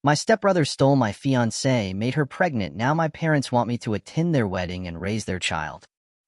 My stepbrother stole my fiancée, made her pregnant. Now my parents want me to attend their wedding and raise their child.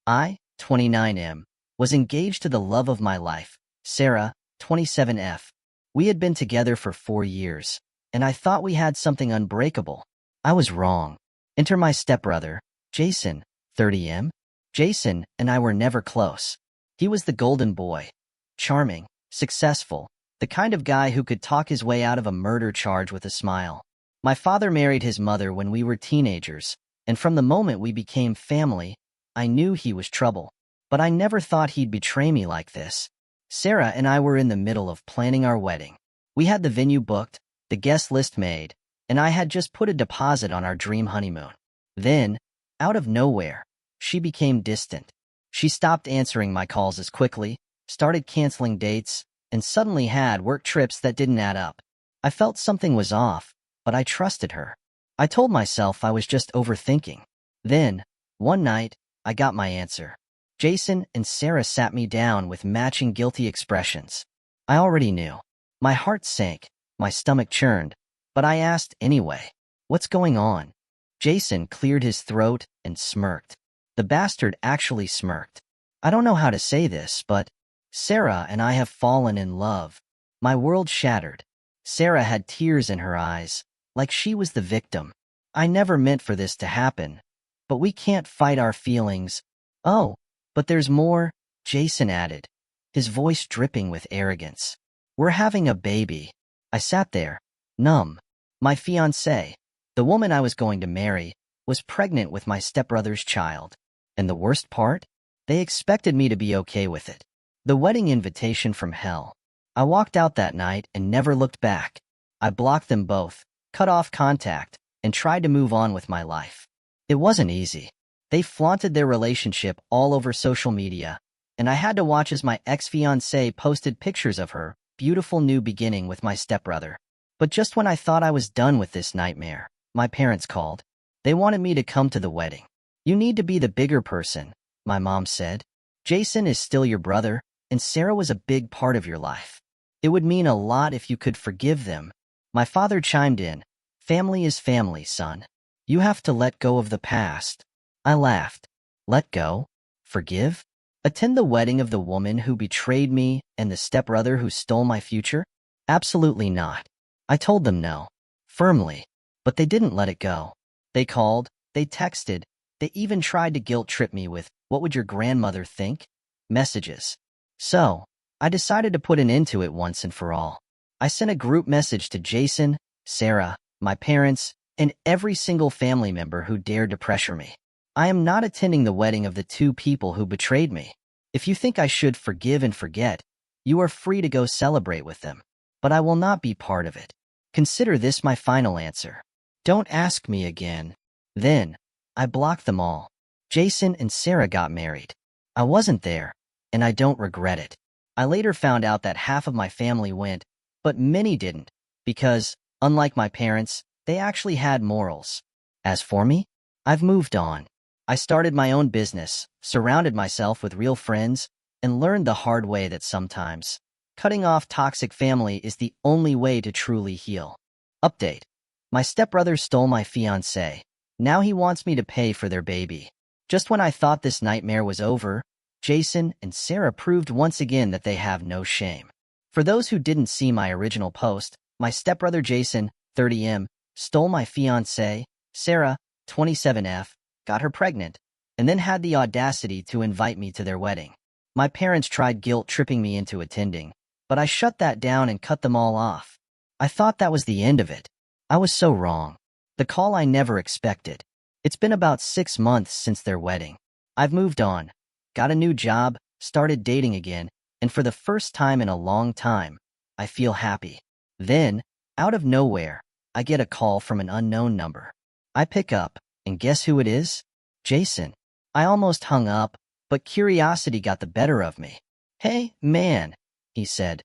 I, 29M, was engaged to the love of my life, Sarah, 27F. We had been together for 4 years, and I thought we had something unbreakable. I was wrong. Enter my stepbrother, Jason, 30M. Jason and I were never close. He was the golden boy. Charming, successful, the kind of guy who could talk his way out of a murder charge with a smile. My father married his mother when we were teenagers, and from the moment we became family, I knew he was trouble. But I never thought he'd betray me like this. Sarah and I were in the middle of planning our wedding. We had the venue booked, the guest list made, and I had just put a deposit on our dream honeymoon. Then, out of nowhere, she became distant. She stopped answering my calls as quickly, started canceling dates, and suddenly had work trips that didn't add up. I felt something was off, but I trusted her. I told myself I was just overthinking. Then, one night, I got my answer. Jason and Sarah sat me down with matching guilty expressions. I already knew. My heart sank, my stomach churned, but I asked anyway, "What's going on?" Jason cleared his throat and smirked. The bastard actually smirked. I don't know how to say this, but Sarah and I have fallen in love. My world shattered. Sarah had tears in her eyes, like she was the victim. I never meant for this to happen, but we can't fight our feelings. Oh, but there's more, Jason added, his voice dripping with arrogance. We're having a baby. I sat there, numb. My fiancée, the woman I was going to marry, was pregnant with my stepbrother's child. And the worst part? They expected me to be okay with it. The wedding invitation from hell. I walked out that night and never looked back. I blocked them both, cut off contact, and tried to move on with my life. It wasn't easy. They flaunted their relationship all over social media, and I had to watch as my ex-fiancée posted pictures of her beautiful new beginning with my stepbrother. But just when I thought I was done with this nightmare, my parents called. They wanted me to come to the wedding. "You need to be the bigger person," my mom said. "Jason is still your brother, and Sarah was a big part of your life. It would mean a lot if you could forgive them." My father chimed in, "Family is family, son. You have to let go of the past." I laughed. Let go? Forgive? Attend the wedding of the woman who betrayed me and the stepbrother who stole my future? Absolutely not. I told them no, firmly, but they didn't let it go. They called, they texted, they even tried to guilt-trip me with, "What would your grandmother think?" messages. So, I decided to put an end to it once and for all. I sent a group message to Jason, Sarah, my parents, and every single family member who dared to pressure me. I am not attending the wedding of the two people who betrayed me. If you think I should forgive and forget, you are free to go celebrate with them. But I will not be part of it. Consider this my final answer. Don't ask me again. Then, I blocked them all. Jason and Sarah got married. I wasn't there, and I don't regret it. I later found out that half of my family went, but many didn't, because, unlike my parents, they actually had morals. As for me, I've moved on. I started my own business, surrounded myself with real friends, and learned the hard way that sometimes cutting off toxic family is the only way to truly heal. Update. My stepbrother stole my fiancée. Now he wants me to pay for their baby. Just when I thought this nightmare was over, Jason and Sarah proved once again that they have no shame. For those who didn't see my original post, my stepbrother Jason, 30M, stole my fiancée, Sarah, 27F, got her pregnant, and then had the audacity to invite me to their wedding. My parents tried guilt-tripping me into attending, but I shut that down and cut them all off. I thought that was the end of it. I was so wrong. The call I never expected. It's been about 6 months since their wedding. I've moved on, got a new job, started dating again, and for the first time in a long time, I feel happy. Then, out of nowhere, I get a call from an unknown number. I pick up, and guess who it is? Jason. I almost hung up, but curiosity got the better of me. "Hey, man," he said,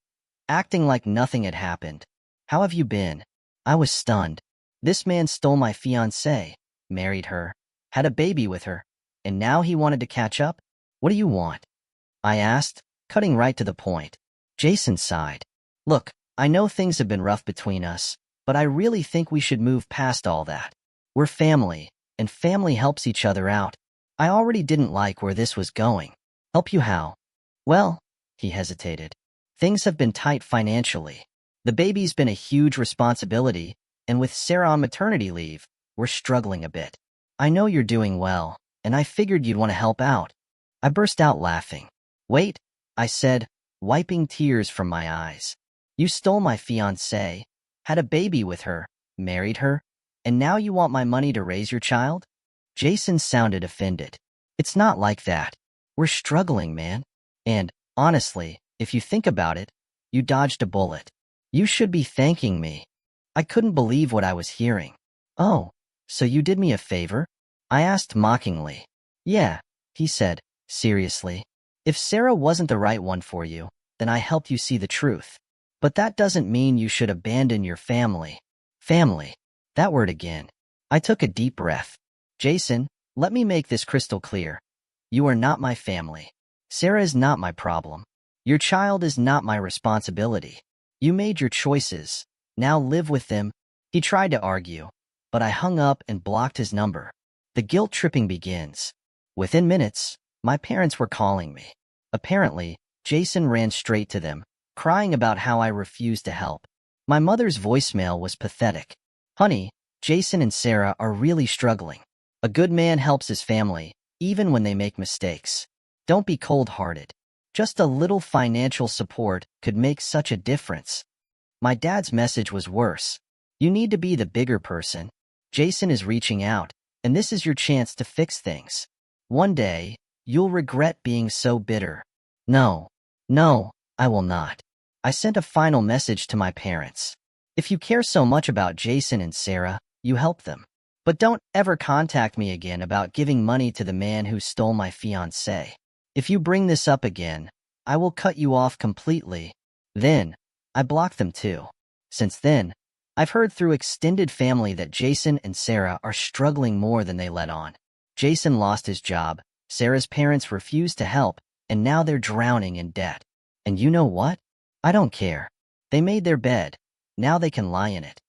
acting like nothing had happened. "How have you been?" I was stunned. This man stole my fiancée, married her, had a baby with her, and now he wanted to catch up? "What do you want?" I asked, cutting right to the point. Jason sighed. "Look, I know things have been rough between us, but I really think we should move past all that. We're family, and family helps each other out. I already didn't like where this was going. Help you how? Well, he hesitated. Things have been tight financially. The baby's been a huge responsibility, and with Sarah on maternity leave, we're struggling a bit. I know you're doing well, and I figured you'd want to help out. I burst out laughing. Wait, I said, wiping tears from my eyes. You stole my fiancée, had a baby with her, married her, and now you want my money to raise your child? Jason sounded offended. It's not like that. We're struggling, man. And, honestly, if you think about it, you dodged a bullet. You should be thanking me. I couldn't believe what I was hearing. Oh, so you did me a favor? I asked mockingly. Yeah, he said, seriously. If Sarah wasn't the right one for you, then I helped you see the truth. But that doesn't mean you should abandon your family. Family. That word again. I took a deep breath. Jason, let me make this crystal clear. You are not my family. Sarah is not my problem. Your child is not my responsibility. You made your choices. Now live with them. He tried to argue, but I hung up and blocked his number. The guilt tripping begins. Within minutes, my parents were calling me. Apparently, Jason ran straight to them, crying about how I refused to help. My mother's voicemail was pathetic. Honey, Jason and Sarah are really struggling. A good man helps his family, even when they make mistakes. Don't be cold-hearted. Just a little financial support could make such a difference. My dad's message was worse. You need to be the bigger person. Jason is reaching out, and this is your chance to fix things. One day, you'll regret being so bitter. No, I will not. I sent a final message to my parents. If you care so much about Jason and Sarah, you help them. But don't ever contact me again about giving money to the man who stole my fiancée. If you bring this up again, I will cut you off completely. Then, I blocked them too. Since then, I've heard through extended family that Jason and Sarah are struggling more than they let on. Jason lost his job, Sarah's parents refused to help, and now they're drowning in debt. And you know what? I don't care. They made their bed. Now they can lie in it.